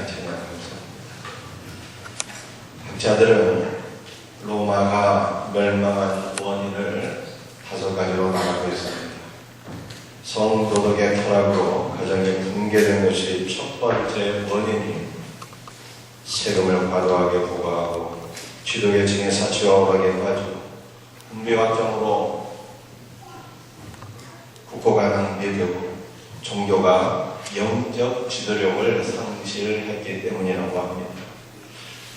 찬양합니다. 학자들은 로마가 멸망한 원인을 5가지로 말하고 있습니다. 성도덕의 타락으로 가정이 붕괴된 것이 첫 번째 원인이 세금을 과도하게 부과하고 지도계층의 사치와 오락에 빠지고 분비확정으로 국고가 낭비되고 종교가 영적 지도력을 상실했기 때문이라고 합니다.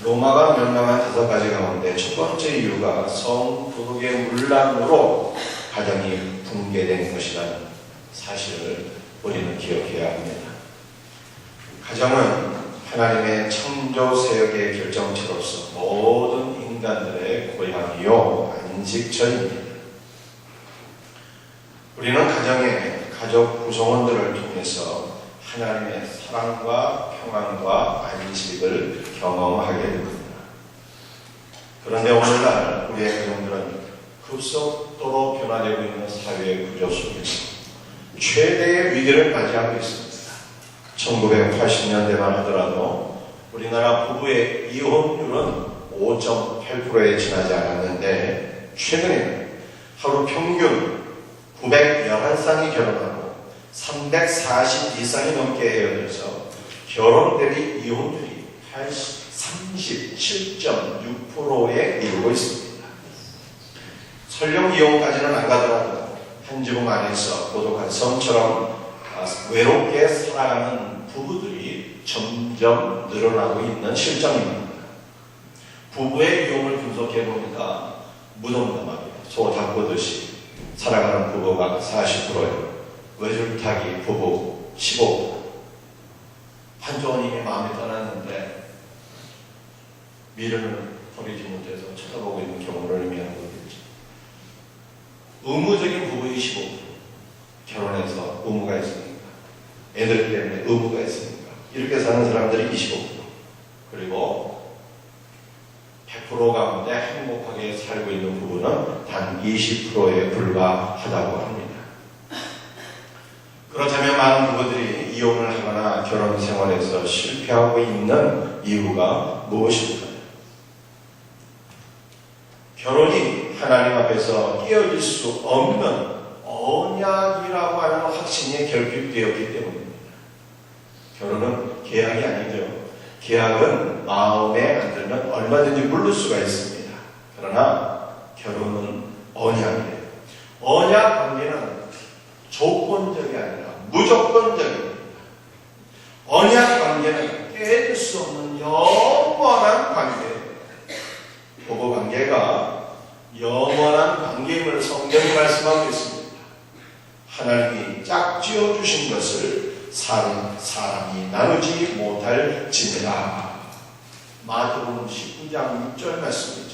로마가 멸망한 5가지 가운데 첫 번째 이유가 성도덕의 문란으로 가정이 붕괴된 것이라는 사실을 우리는 기억해야 합니다. 가정은 하나님의 창조 세력의 결정체로서 모든 인간들의 고향이요 안식처입니다. 우리는 가정의 가족 구성원들을 통해서 하나님의 사랑과 평안과 안식을 경험하게 됩니다. 그런데 오늘날 우리의 가정들은 급속도로 변화되고 있는 사회의 구조 속에서 최대의 위기를 맞이하고 있습니다. 1980년대만 하더라도 우리나라 부부의 이혼율은 5.8%에 지나지 않았는데 최근에는 하루 평균 911쌍이 결혼하고 340 이상이 넘게 헤어져서 결혼 대비 이혼율이 37.6%에 이르고 있습니다. 설령 이혼까지는 안 가더라도 한 지붕 안에서 고독한 섬처럼 외롭게 살아가는 부부들이 점점 늘어나고 있는 실정입니다. 부부의 비용을 분석해보니까 무덤덤하게 소 닦고듯이 살아가는 부부가 40%예요. 외줄타기 부부 15%. 한조원님이 마음에 떠났는데 미련을 버리지 못해서 쳐다보고 있는 경우를 의미하는 거겠죠. 의무적인 부부의 15%. 결혼해서 의무가 있으니까. 애들 때문에 의무가 있으니까. 이렇게 사는 사람들이 25%. 그리고 100% 가운데 행복하게 살고 있는 부부는 단 20%에 불과하다고 합니다. 그렇다면 많은 부부들이 이혼을 하거나 결혼 생활에서 실패하고 있는 이유가 무엇일까요? 결혼이 하나님 앞에서 깨어질 수 없는 언약이라고 하는 확신이 결핍되었기 때문입니다. 결혼은 계약이 아니죠. 계약은 마음에 안 들면 얼마든지 물를 수가 있습니다. 그러나 결혼은 언약이에요. 언약 관계는 조건적이 아니라 무조건적입니다. 언약 관계는 깨질 수 없는 영원한 관계예요. 부부 관계가 영원한 관계임을 성경이 말씀하고 있습니다. 하나님이 짝지어 주신 것을 사람이 나누지 못할지니라. 마태복음 19장 6절 말씀이죠.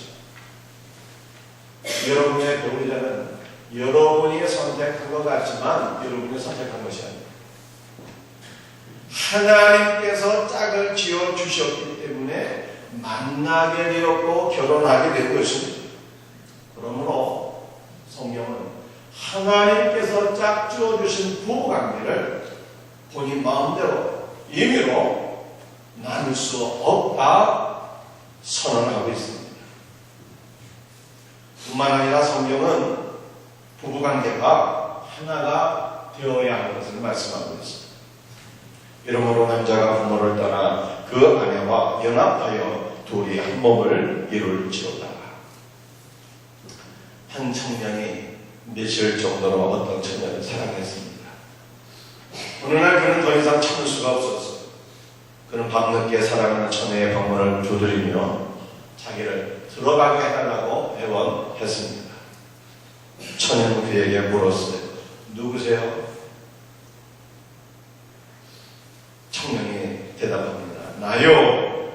여러분의 배우자는 여러분이 선택한 것 같지만 여러분이 선택한 것이 아닙니다. 하나님께서 짝을 지어 주셨기 때문에 만나게 되었고 결혼하게 된 것입니다. 그러므로 성경은 하나님께서 짝지어 주신 부부관계를 본인 마음대로 임의로 나눌 수 없다 선언하고 있습니다. 뿐만 아니라 성경은 부부관계가 하나가 되어야 하는 것을 말씀하고 있습니다. 이러므로 남자가 부모를 떠나 그 아내와 연합하여 둘이 한 몸을 이룰지어다. 한 청년이 며칠 정도로 어떤 처녀를 사랑했습니다. 어느 날 그는 더 이상 참을 수가 없었어요. 그는 밤늦게 사랑하는 처녀의 방문을 두드리며 자기를 들어가게 해달라고 애원했습니다. 처녀는 그에게 물었어요. 누구세요? 청년이 대답합니다. 나요.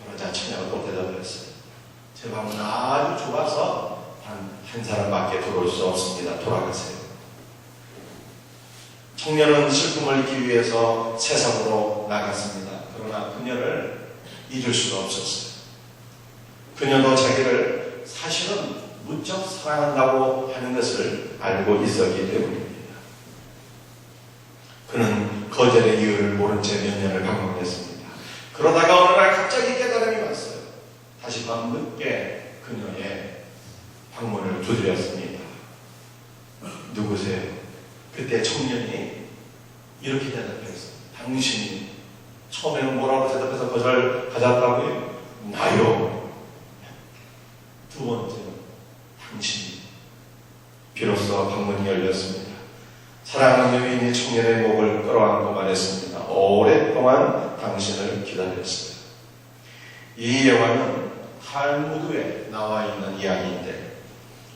그러자 처녀가 또 대답을 했어요. 제 방은 아주 좁아서 한 사람밖에 들어올 수 없습니다. 돌아가세요. 청년은 슬픔을 잊기 위해서 세상으로 나갔습니다. 그러나 그녀를 잊을 수가 없었어요. 그녀도 자기를 사실은 무척 사랑한다고 하는 것을 알고 있었기 때문입니다. 그는 거절의 이유를 모른 채 몇 년을 방황했습니다. 그러다가 어느 날 갑자기 깨달음이 왔어요. 다시 밤늦게 그녀의 방문을 두드렸습니다. 누구세요? 그때 청년이 이렇게 대답했어요. 당신이 처음에는 뭐라고 대답해서 거절하셨다고요? 나요. 두 번째는 당신이. 비로소 방문이 열렸습니다. 사랑하는 여인이 청년의 목을 끌어안고 말했습니다. 오랫동안 당신을 기다렸어요. 이 영화는 탈무드에 나와 있는 이야기인데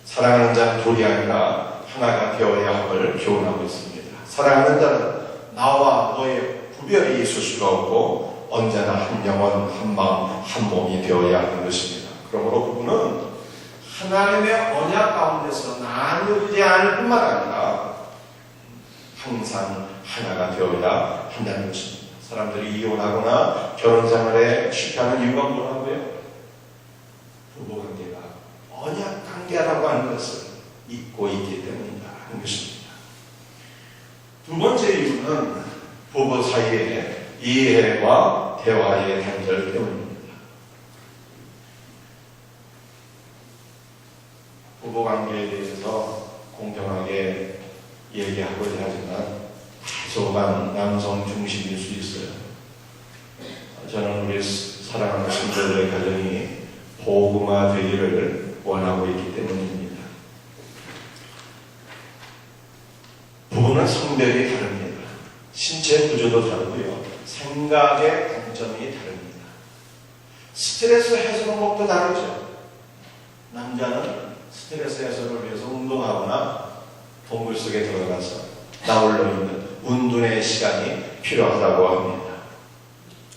사랑하는 자는 둘이 아니라 하나가 되어야 함을 교훈하고 있습니다. 사랑하는 자는 나와 너의 구별이 있을 수가 없고 언제나 한 영혼, 한 마음, 한 몸이 되어야 하는 것입니다. 그러므로 그분은 하나님의 언약 가운데서 나누지 않을 뿐만 아니라 항상 하나가 되어야 한다는 것입니다. 사람들이 이혼하거나 결혼생활에 실패하는 이유가 뭐라고요? 부부관계가 언약관계라고 하는 것을 잊고 있기 때문이라는 것입니다. 두 번째 이유는 부부 사이의 이해와 대화의 단절 때문입니다. 부부관계에 대해서 공평하게 얘기하고자 하지만 다소간 남성 중심일 수 있어요. 저는 우리 사랑하는 성도들의 가정이 복음화되기를 원하고 있기 때문입니다. 부부는 성별이 다릅니다. 신체 구조도 다르고요. 생각의 관점이 다릅니다. 스트레스 해소 방법도 다르죠. 남자는 스트레스 해소를 위해서 운동하거나 동굴 속에 들어가서 나홀로 있는 운동의 시간이 필요하다고 합니다.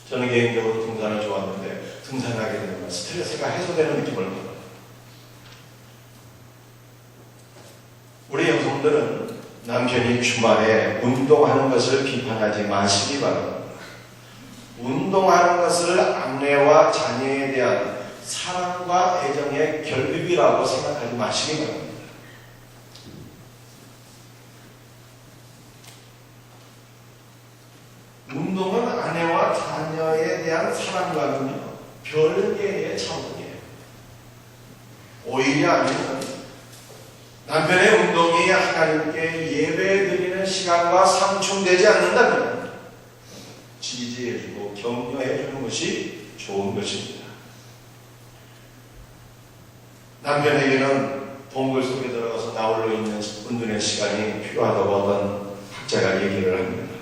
저는 개인적으로 등산을 좋아하는데 등산하게 되면 스트레스가 해소되는 느낌을 받아요. 우리 여성들은 남편이 주말에 운동하는 것을 비판하지 마시기 바랍니다. 운동하는 것을 아내와 자녀에 대한 사랑과 애정의 결핍이라고 생각하지 마시기 바랍니다. 운동은 아내와 자녀에 대한 사랑과는요, 별개의 차원이에요. 오히려 아내는 남편의 운동이 하나님께 예배드리는 시간과 상충되지 않는다면 지지해주고 격려해주는 것이 좋은 것입니다. 남편에게는 동굴 속에 들어가서 나홀로 있는 은둔의 시간이 필요하다고 어떤 학자가 얘기를 합니다.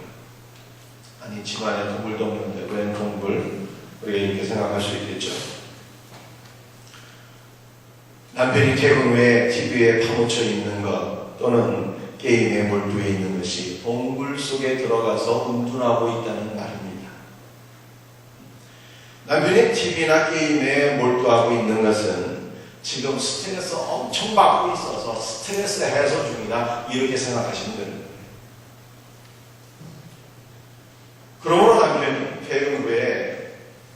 아니, 집안에 동굴도 없는데 웬 동굴? 우리가 이렇게 생각할 수 있겠죠. 남편이 퇴근 후에 TV에 파묻혀 있는 것 또는 게임에 몰두해 있는 것이 동굴 속에 들어가서 운둔하고 있다는 말입니다. 남편이 TV나 게임에 몰두하고 있는 것은 지금 스트레스 엄청 받고 있어서 스트레스 해소 중이다, 이렇게 생각하시면 됩니다. 그러므로 남편이 퇴근 후에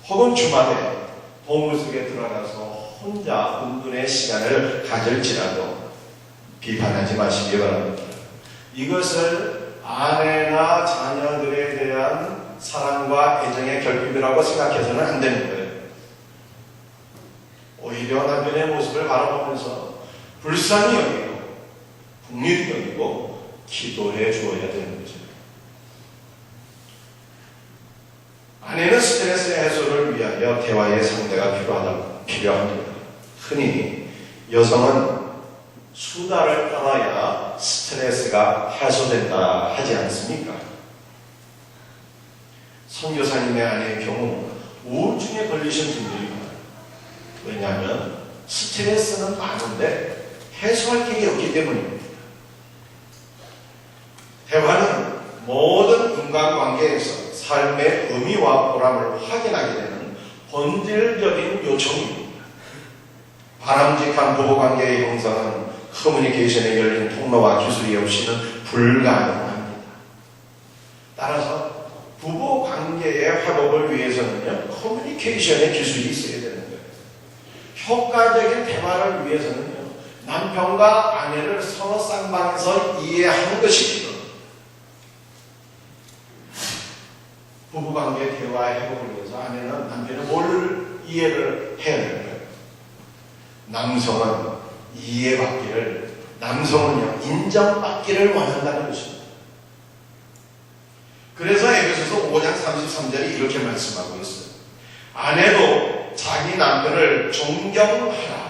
혹은 주말에 동굴 속에 들어가서 혼자 운동의 시간을 가질지라도 비판하지 마시기 바랍니다. 이것을 아내나 자녀들에 대한 사랑과 애정의 결핍이라고 생각해서는 안 되는 거예요. 오히려 남편의 모습을 바라보면서 불쌍히 여기고 긍휼히 여기고 기도해 주어야 되는 거죠. 아내는 스트레스 해소를 위하여 대화의 상대가 필요합니다. 흔히 여성은 수다를 떨어야 스트레스가 해소된다 하지 않습니까? 선교사님의 아내의 경우 우울증에 걸리신 분들이 많아요. 왜냐하면 스트레스는 많은데 해소할 길이 없기 때문입니다. 대화는 모든 인간관계에서 삶의 의미와 보람을 확인하게 되는 본질적인 요청입니다. 바람직한 부부관계의 형성은 커뮤니케이션에 열린 통로와 기술이 없이는 불가능합니다. 따라서 부부관계의 회복을 위해서는요, 커뮤니케이션의 기술이 있어야 되는 거예요. 효과적인 대화를 위해서는요, 남편과 아내를 서로 쌍방에서 이해하는 것이 필요합니다. 부부관계 대화 회복을 위해서 아내는 남편의 뭘 이해를 해야 되는 거예요. 남성은 이해받기를, 남성은요 인정받기를 원한다는 것입니다. 그래서 에베소서 5장 33절이 이렇게 말씀하고 있어요. 아내도 자기 남편을 존경하라.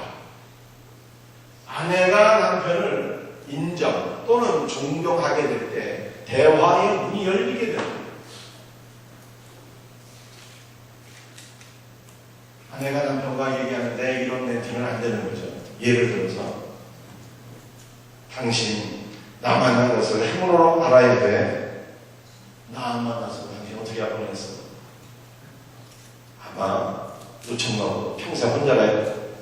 아내가 남편을 인정 또는 존경하게 될 때 대화의 문이 열리게 됩니다. 아내가 남편과 얘기하는데 이런 멘트는 안 되는 거죠. 예를 들어서 당신 나 만난 것을 행으로 알아야 돼. 나 안 만나서 당신 어떻게 할 뻔했어? 아마 요청하고 평생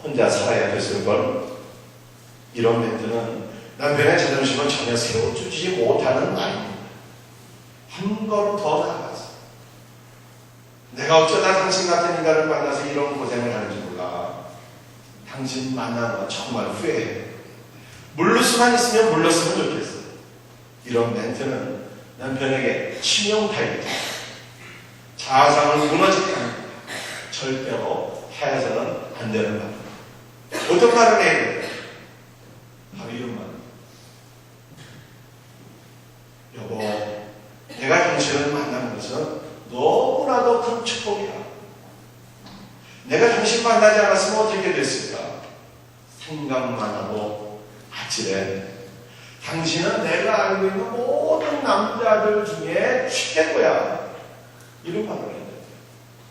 혼자 살아야 됐을걸. 이런 멘트는 남편의 자존심을 전혀 세워주지 못하는 말입니다. 한 걸음 더 나아가서 내가 어쩌다 당신 같은 인간을 만나서 이런 고생을 하는지 몰라. 당신 만난 거 정말 후회해. 물를 수만 있으면 물렀으면 좋겠어. 이런 멘트는 남편에게 치명타입니다. 자아상을 무너지게 합니다. 절대로 해서는 안 되는 말입니다. 어떤 말을 해야 돼요? 바로 이런 말. 여보, 내가 당신을 만나는 것은 너무나도 큰 축복이야. 내가 당신 만나지 않았으면 어떻게 됐을까? 생각만 하고 아찔해. 당신은 내가 알고 있는 모든 남자들 중에 최고야. 이런 말을 해야 돼.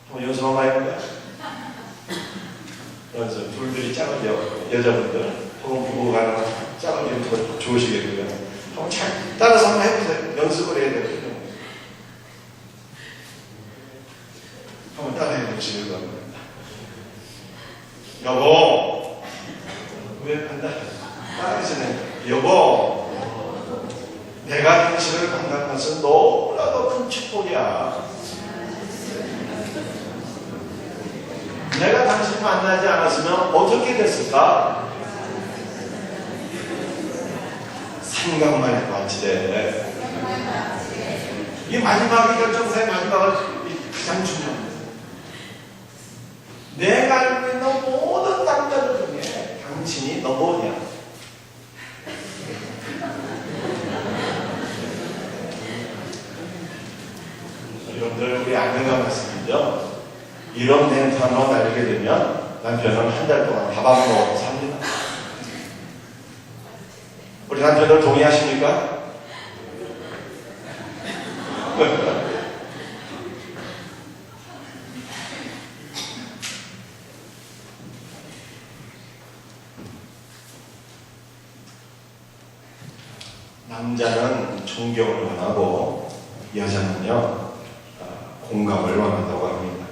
한번 연습 한번 해볼까요? 연습. 둘들이 짝을 여자분들 혹은 부부가 짝을 더 좋으시겠고요. 한번 잘 따라서 한번 해보세요. 연습을 해야 되거든요. 한번 따라해 보시기 바랍니다. 여보, 왜 한다? 따라하시네. 여보, 내가 당신을 만난 것은 너무나도 큰 축복이야. 내가 당신 만나지 않았으면 어떻게 됐을까? 생각만 해도 아찔해. 이 마지막이 결정사의 마지막은 가장 중요합니다. 내가 알고 있는 모든 남자들 중에 당신이 넘버원이야. 여러분들, 우리 아내가 말씀이죠. 이런 멘트 한번 날리게 되면 남편은 한 달 동안 밥 안 먹고 삽니다. 우리 남편들 동의하십니까? 남자는 존경을 원하고 여자는요 공감을 원한다고 합니다.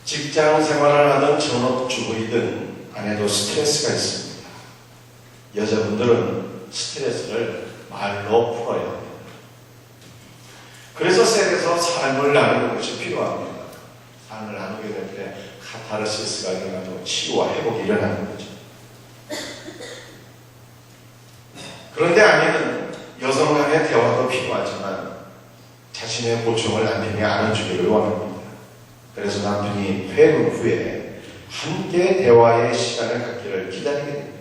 직장 생활을 하던 전업주부이든 아내도 스트레스가 있습니다. 여자분들은 스트레스를 말로 풀어야 합니다. 그래서 셀에서 삶을 나누는 것이 필요합니다. 삶을 나누게 될 때 카타르시스가 일어나고 치유와 회복이 일어나는 거죠. 그런데 아내는 여성 간의 대화도 필요하지만 자신의 고충을 남편이 알아주기를 원합니다. 그래서 남편이 퇴근 후에 함께 대화의 시간을 갖기를 기다리게 됩니다.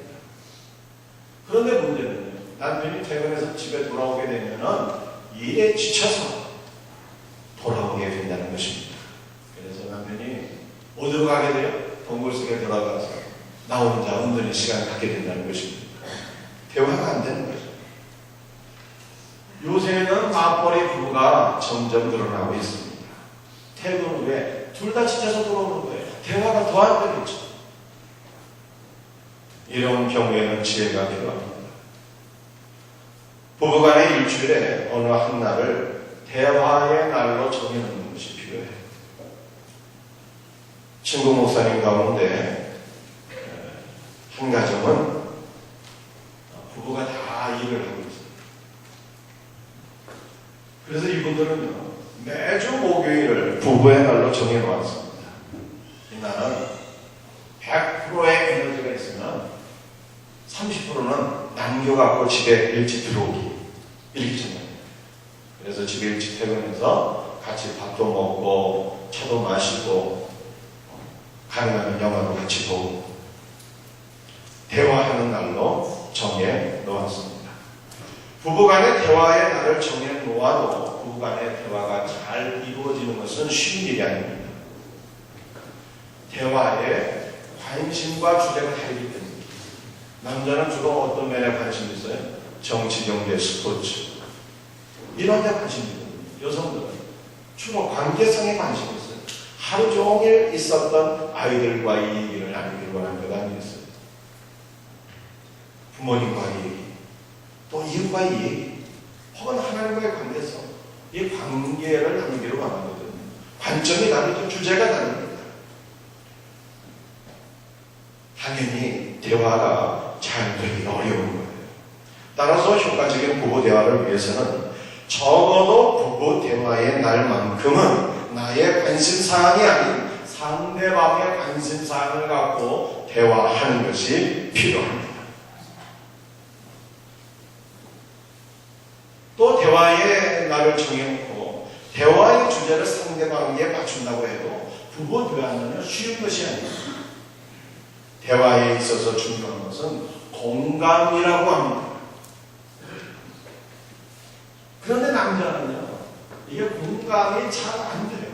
그런데 문제는 남편이 퇴근해서 집에 돌아오게 되면 일에 지쳐서 돌아오게 된다는 것입니다. 그래서 남편이 어디로 가게 돼요? 동굴 속에 들어가서 나 혼자 은근히 시간을 갖게 된다는 것입니다. 대화가 안 되는 거죠. 요새는 맞벌이 부부가 점점 늘어나고 있습니다. 퇴근 후에 둘 다 지쳐서 돌아오는 거예요. 대화가 더 안 되겠죠. 이런 경우에는 지혜가 필요합니다. 부부간의 일주일에 어느 한 날을 대화의 날로 정해놓는 것이 필요해요. 친구 목사님 가운데 한 가정은 부부가 다 일을 하고 있어요. 그래서 이분들은요 매주 목요일을 부부의 날로 정해놓았습니다. 이날은 100%의 에너지가 있으면 30%는 남겨갖고 집에 일찍 들어오기. 이렇게 정합니다. 그래서 집에 일찍 퇴근해서 같이 밥도 먹고 차도 마시고 가능하면 영화도 같이 보고 대화하는 날로 정해 놓았습니다. 부부간의 대화의 날을 정해 놓아도 부부간의 대화가 잘 이루어지는 것은 쉬운 일이 아닙니다. 대화에 관심과 주제가 다르기 때문에 남자는 주로 어떤 면에 관심이 있어요? 정치, 경제, 스포츠 이런 데 관심이 있거든요. 여성들은 주로 관계성에 관심이 있어요. 하루 종일 있었던 아이들과의 얘기를 나누기를 원하는 것 아니겠어요? 부모님과의 얘기, 또 이웃과의 얘기, 혹은 하나님과의 관계성, 이 관계를 나누기를 원하거든요. 관점이 다르죠. 주제가 다릅니다. 당연히 대화가 잘 되기가 어려운 거예요. 따라서 효과적인 부부 대화를 위해서는 적어도 부부 대화의 날만큼은 나의 관심사항이 아닌 상대방의 관심사항을 갖고 대화하는 것이 필요합니다. 또 대화의 날을 정해놓고 대화의 주제를 상대방에게 맞춘다고 해도 부부 대화는 쉬운 것이 아닙니다. 대화에 있어서 중요한 것은 공감이라고 합니다. 그런데 남자는요, 이게 공감이 잘 안 돼요.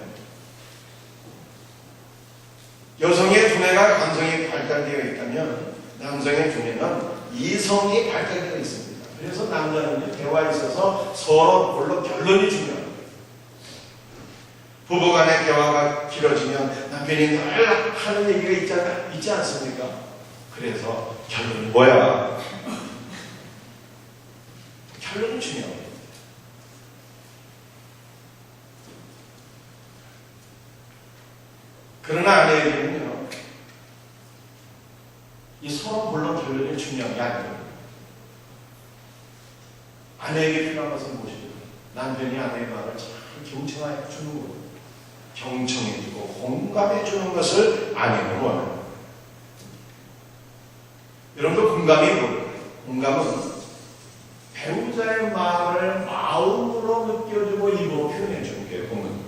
여성의 두뇌가 감성이 발달되어 있다면 남성의 두뇌는 이성이 발달되어 있습니다. 그래서 남자는 대화에 있어서 서로 물론 결론이 중요합니다. 부부간의 대화가 길어지면 남편이 늘 하는 얘기가 있지 않습니까? 그래서 결론이 뭐야? 결론이 중요합니다. 그러나 아내에게는요, 이 서로 물론 결론이 중요한 게 아니에요. 아내에게 필요한 것은 무엇이죠? 남편이 아내의 말을 잘 경청해 주는 거예요. 경청해주고 공감해주는 것을 아내는 원합니다. 여러분도 공감이 뭐예요? 공감은 배우자의 말을 마음으로 느껴주고 입으로 표현해주는 게 공감.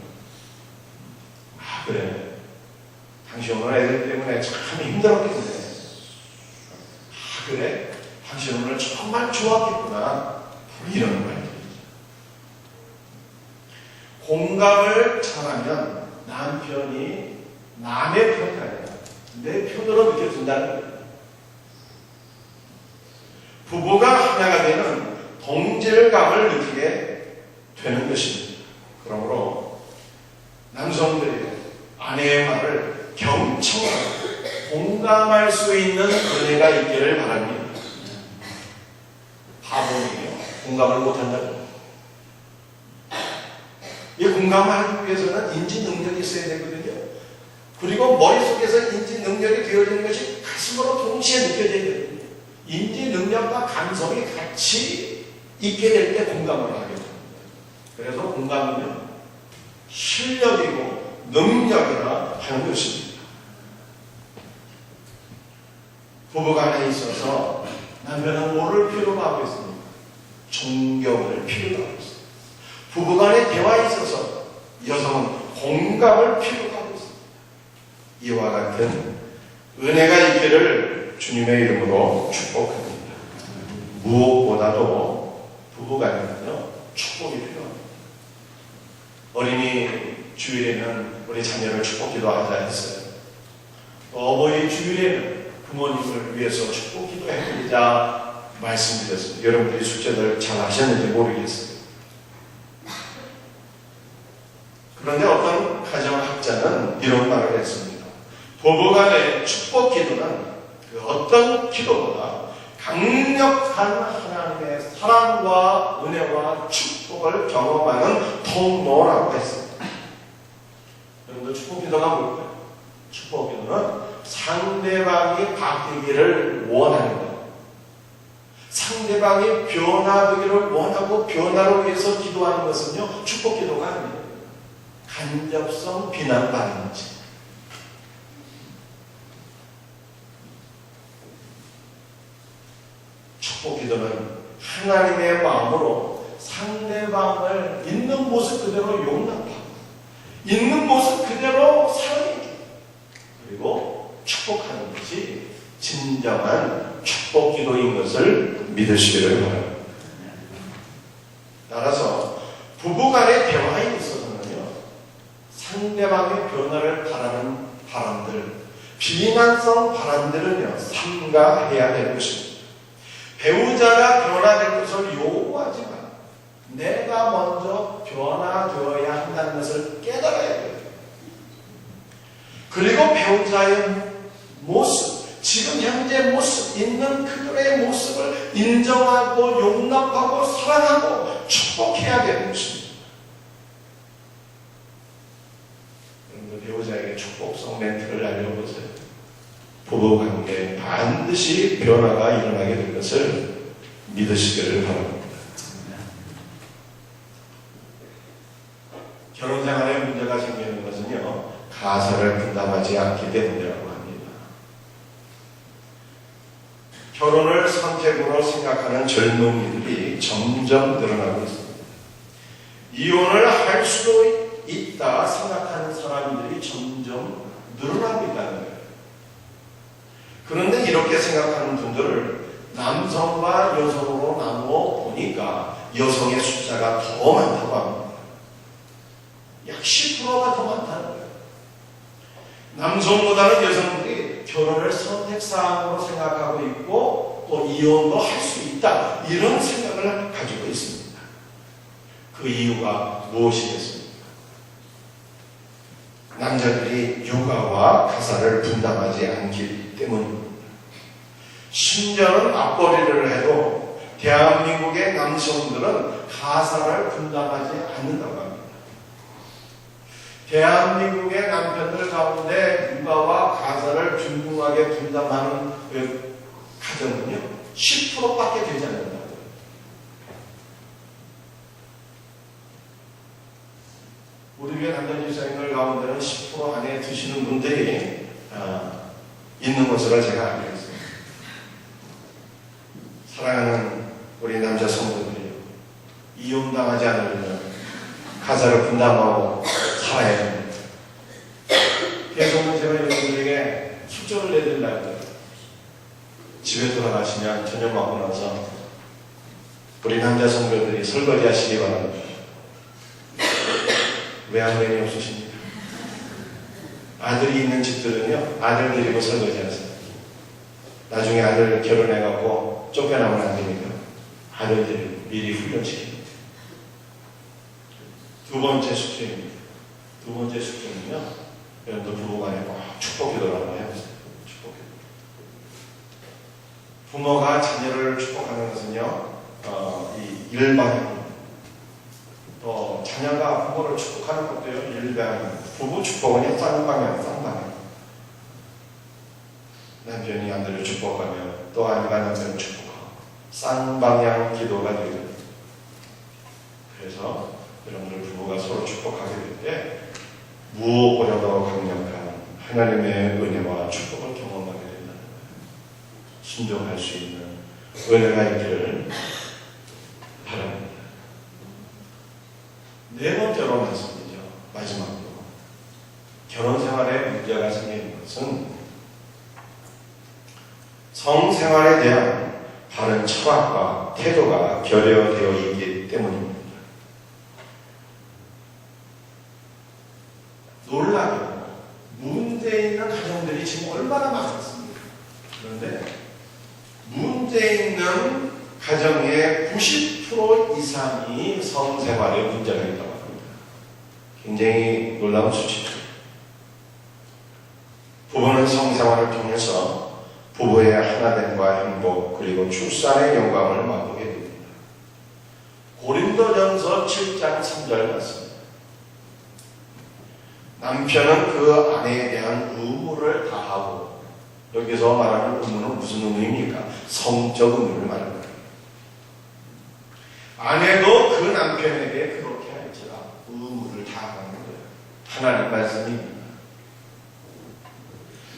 아, 그래. 당신 오늘 애들 때문에 참 힘들었겠네. 아, 그래. 당신 오늘 정말 좋았겠구나. 이런 말이죠. 공감을 잘하면 남편이 남의 편이 아니라 내 편으로 느껴진다는 거예요. 부부가 하나가 되는 동질감을 느끼게 되는 것입니다. 그러므로 남성들이 아내의 말을 경청하고 공감할 수 있는 은혜가 있기를 바랍니다. 바보이요 공감을 못한다고. 이 공감을 하기 위해서는 인지 능력이 있어야 되거든요. 그리고 머릿속에서 인지 능력이 되어지는 것이 가슴으로 동시에 느껴져야 되거든요. 인지 능력과 감성이 같이 있게 될 때 공감을 하게 됩니다. 그래서 공감은 실력이고 능력이라 하는 것입니다. 부부간에 있어서 남편은 뭐를 필요로 하고 있습니까? 존경을 필요로 하고 있습니다. 부부간의 대화에 있어서 여성은 공감을 필요로 하고 있습니다. 이와 같은 은혜가 있기를 주님의 이름으로 축복합니다. 무엇보다도 부부간에는요, 축복이 필요합니다. 어린이 주일에는 우리 자녀를 축복기도 하자 했어요. 또 어버이 주일에는 부모님을 위해서 축복기도 해드리자 말씀드렸습니다. 여러분들이 숙제들 잘 하셨는지 모르겠어요. 그런데 어떤 가정학자는 이런 말을 했습니다. 부부간의 축복 기도는 그 어떤 기도보다 강력한 하나님의 사랑과 은혜와 축복을 경험하는 통로라고 했습니다. 여러분들 축복 기도가 뭘까요? 축복 기도는 상대방이 바뀌기를 원하는 것, 상대방이 변화되기를 원하고 변화를 위해서 기도하는 것은요, 축복 기도가 아닙니다. 간접성 비난받는 거지. 축복 기도는 하나님의 마음으로 상대방을 있는 모습 그대로 용납하고 있는 모습 그대로 사랑해주고 그리고 축복하는 것이 진정한 축복 기도인 것을 믿으시기를 바랍니다. 따라서 부부간의 대화에 있어서는요, 상대방의 변화를 바라는 바람들, 비난성 바람들은요, 삼가해야 될 것입니다. 배우자가 변화될 것을 요구하지만 내가 먼저 변화되어야 한다는 것을 깨달아야 돼요. 그리고 배우자의 모습, 지금 현재 모습, 있는 그들의 모습을 인정하고 용납하고 사랑하고 축복해야 되는 것입니다. 여러분들 배우자에게 축복성 멘트를 알려보세요. 부부관계에 반드시 변화가 일어나게 될 것을 믿으시기를 바랍니다. 결혼생활에 문제가 생기는 것은요, 가사를 분담하지 않기 때문이라고 합니다. 결혼을 선택으로 생각하는 젊은이들이 점점 늘어나고 있습니다. 이혼을 할 수도 있다 생각하는 사람들이 점점 늘어나고 있다는 거예요. 그런데 이렇게 생각하는 분들을 남성과 여성으로 나누어 보니까 여성의 숫자가 더 많다고 합니다. 약 10%가 더 많다는 거예요. 남성보다는 여성들이 결혼을 선택사항으로 생각하고 있고 또 이혼도 할 수 있다, 이런 생각을 가지고 있습니다. 그 이유가 무엇이겠습니까? 남자들이 육아와 가사를 분담하지 않기 때문입니다. 심지어는 맞벌이를 해도 대한민국의 남성들은 가사를 분담하지 않는다고 합니다. 대한민국의 남편들 가운데 육아와 가사를 균등하게 분담하는 가정은요, 10%밖에 되지 않는다고요. 우리 교회 남자 집사님들 가운데는 10% 안에 드시는 분들이 있는 것으로 제가 알고 있습니다. 사랑하는 우리 남자 성도들이요, 이혼당하지 않으려면 가사를 분담하고 살아야 합니다. 그래서 제가 여러분들에게 숙제를 내드린다고 해요. 집에 돌아가시면 저녁 먹고 나서 우리 남자 성도들이 설거지 하시기 바랍니다. 왜 아들이 없으십니까? 아들이 있는 집들은요, 아들 데리고 설거지 하세요. 나중에 아들 결혼해갖고 쫓겨나면 안 되니까 아들들이 미리 훈련시킵니다. 두 번째 숙제입니다. 두 번째 숙제는요, 여러분들 부부간에 꼭 축복 기도를 한번 해보세요. 축복 기도. 부모가 자녀를 축복하는 것은요, 이 일방입니다. 또 자녀가 부모를 축복하는 것도요, 일방입니다. 부부 축복은요, 쌍방향, 쌍방향. 남편이 아내를 축복하며 또 아내가 남편을 축복하고 쌍방향 기도가 되거든요. 그래서 여러분들 부부가 서로 축복하게 될 때 무엇보다도 강력한 하나님의 은혜와 축복을 경험하게 된다는 거예요. 순종할 수 있는 은혜가 있기를 바랍니다. 네 번째로 말씀드리죠. 마지막으로 결혼생활에 문제가 생기는 것은 성생활에 대한 바른 철학과 태도가 결여되어 있기 때문입니다. 놀라게도 문제 있는 가정들이 지금 얼마나 많았습니까? 그런데 문제 있는 가정의 90% 이상이 성생활에 문제가 있다고 합니다. 굉장히 놀라운 수치죠. 부부는 성생활을 통해서 부부의 하나됨과 행복 그리고 출산의 영광을 맛보게 됩니다. 고린도전서 7장 3절 같습니다. 남편은 그 아내에 대한 의무를 다하고, 여기서 말하는 의무는 무슨 의무입니까? 성적 의무를 말하는 거예요. 아내도 그 남편에게 그렇게 할지라 의무를 다하는 거예요. 하나님 말씀입니다.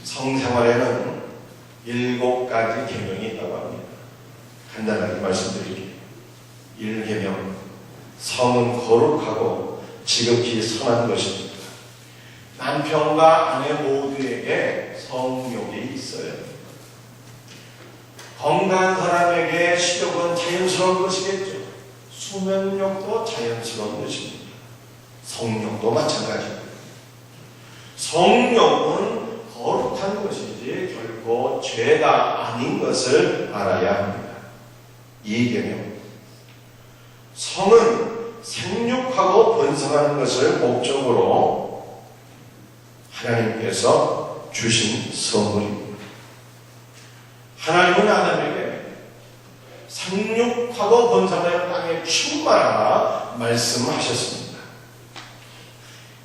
성생활에는 7가지 계명이 있다고 합니다. 간단하게 말씀드릴게요. 1계명, 성은 거룩하고 지극히 선한 것입니다. 남편과 아내 모두에게 성욕이 있어요. 건강한 사람에게 식욕은 자연스러운 것이겠죠. 수면욕도 자연스러운 것입니다. 성욕도 마찬가지입니다. 성욕은 거룩한 것이지 결코 죄가 아닌 것을 알아야 합니다. 이 개념. 성은 생육하고 번성하는 것을 목적으로 하나님께서 주신 선물입니다. 하나님은 아담에게 생육하고 번성하여 땅에 충만하라 말씀하셨습니다.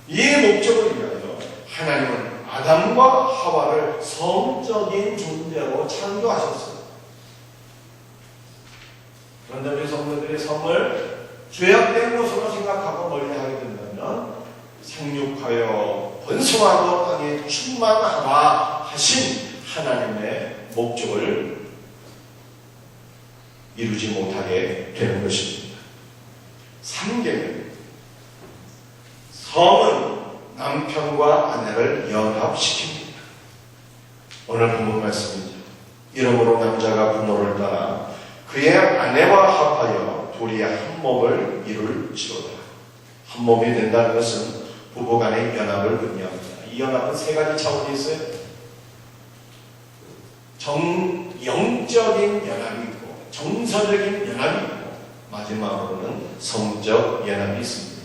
이 목적을 위하여 하나님은 아담과 하와를 성적인 존재로 창조하셨습니다. 그런데 우리 성도들이 성을 죄악된 것으로 생각하고 멀리하게 된다면 생육하여 번성하고 땅에 충만하라 하신 하나님의 목적을 이루지 못하게 되는 것입니다. 3계명. 성은 남편과 아내를 연합시킵니다. 오늘 본문 말씀이죠. 이러므로 남자가 부모를 따라 그의 아내와 합하여 둘이 한 몸을 이룰지로다. 한 몸이 된다는 것은 부부간의 연합을 의미합니다. 이 연합은 세 가지 차원이 있어요. 영적인 연합이 있고 정서적인 연합이 있고 마지막으로는 성적 연합이 있습니다.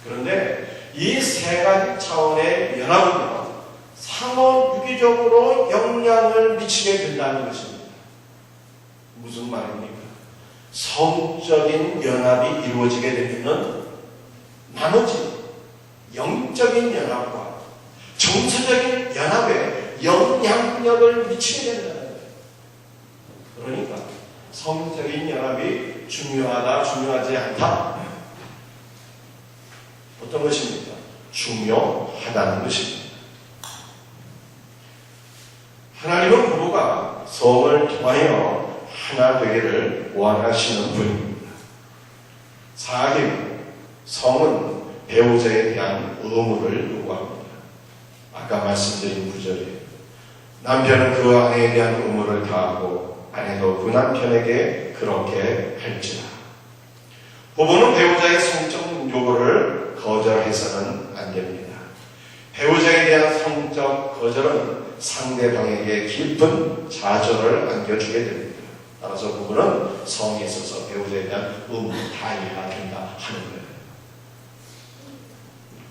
그런데 이 세 가지 차원의 연합은요, 상호 유기적으로 영향을 미치게 된다는 것입니다. 무슨 말입니까? 성적인 연합이 이루어지게 되면 나머지 영적인 연합과 정서적인 연합에 영향력을 미치게 된다는 거예요. 그러니까 성적인 연합이 중요하다, 중요하지 않다. 어떤 것입니까? 중요하다는 것입니다. 하나님은 부부가 성을 통하여 하나 되기를 원하시는 분입니다. 4계명. 성은 배우자에 대한 의무를 요구합니다. 아까 말씀드린 구절에 남편은 그 아내에 대한 의무를 다하고 아내도 그 남편에게 그렇게 할지라. 부부는 배우자의 성적 요구를 거절해서는 안 됩니다. 배우자에 대한 성적 거절은 상대방에게 깊은 좌절을 안겨주게 됩니다. 따라서 부부는 성에 있어서 배우자에 대한 의무를 다해야 된다 하는 거예요.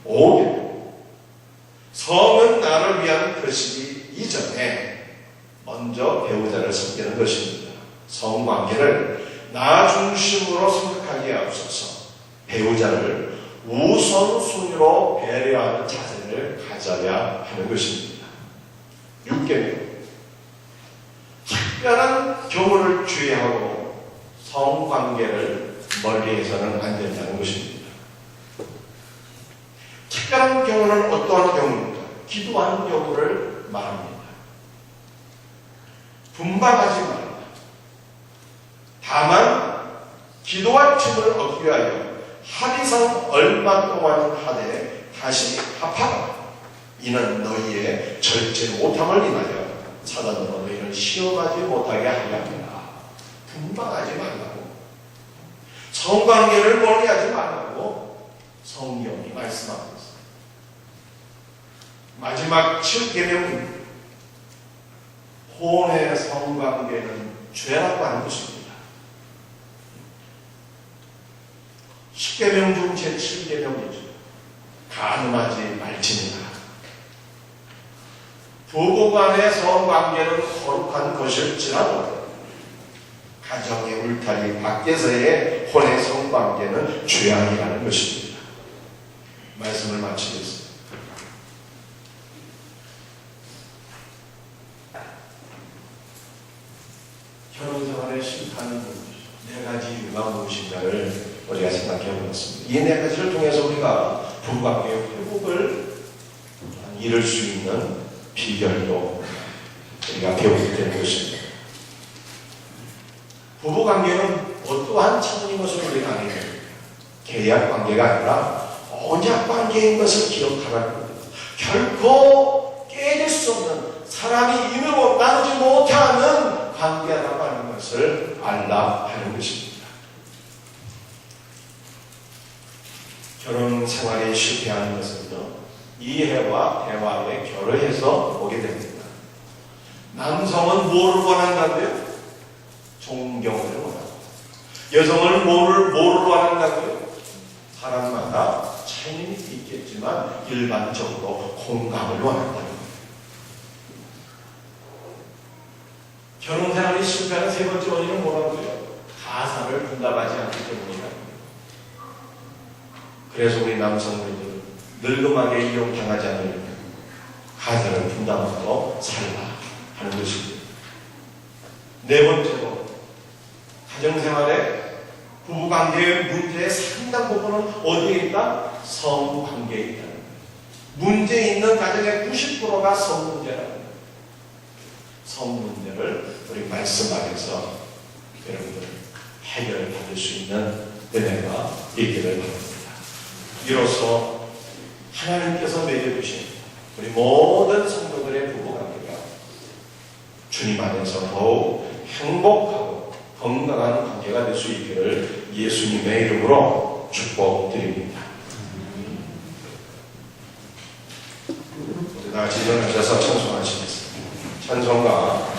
5. 성은 나를 위한 것이기 이전에 먼저 배우자를 섬기는 것입니다. 성관계를 나 중심으로 생각하기에 앞서서 배우자를 우선순위로 배려하는 자세를 가져야 하는 것입니다. 6계명. 특별한 경우를 주의하고 성관계를 멀리해서는 안 된다는 것입니다. 특별한 경우는 어떠한 경우입니까? 기도하는 경우를 말합니다. 분방하지 말라. 다만 기도와 틈을 얻기 위하여 합의상 얼마 동안 하되 다시 합하라. 이는 너희의 절제 못함을 인하여 사단으로 너희를 시험하지 못하게 하려 합니다. 분방하지 말라고, 성관계를 멀리하지 말라고 성경이 말씀하고 있습니다. 마지막 7계명입니다. 혼의 성관계는 죄라고 하는 것입니다. 10계명 중 제7계명이죠. 간음하지 말지니라. 부부간의 성관계는 거룩한 것일지라도 가정의 울타리 밖에서의 혼의 성관계는 죄악이라는 것입니다. 말씀을 마치겠습니다. 결혼생활의 심판은 네 가지 이유가 무엇인가를 우리가 생각해 보겠습니다. 이 네 가지를 통해서 우리가 부부관계의 회복을 이룰 수 있는 비결도 우리가 배우게 되는 것입니다. 부부관계는 어떠한 차원인 것을 우리가 알게 됩니다. 계약 관계가 아니라 언약 관계인 것을 기억하라는 겁니다. 결코 깨질 수 없는, 사람이 이루고 나누지 못하는 관계라고 하는 것을 알라 하는 것입니다. 결혼 생활에 실패하는 것은요, 이해와 대화에 결여해서 오게 됩니다. 남성은 뭐를 원한다고요? 존경을 원하고, 여성은 뭐를 원한다고요? 사람마다 차이는 있겠지만 일반적으로 공감을 원한다는 거예요. 결혼 생활이 실패하는 세 번째 원인은 뭐라고요? 가사를 분담하지 않기 때문이다. 그래서 우리 남성들은 늙음하게 이용당하지 않으려면 가사를 분담하고 살라 하는 것입니다. 네 번째로, 가정생활에 부부관계의 문제의 상당 부분은 어디에 있다? 성관계에 있다. 문제 있는 가정의 90%가 성문제라는 거예요. 성문제를 우리 말씀 안에서 여러분들 해결받을 수 있는 은혜가 있기를 바랍니다. 이로써 하나님께서 맺어주신 우리 모든 성도들의 부부관계가 주님 안에서 더욱 행복하고 건강한 관계가 될 수 있기를 예수님의 이름으로 축복드립니다. 우리 다 같이 일어나셔서 찬송하시겠습니다. 찬송가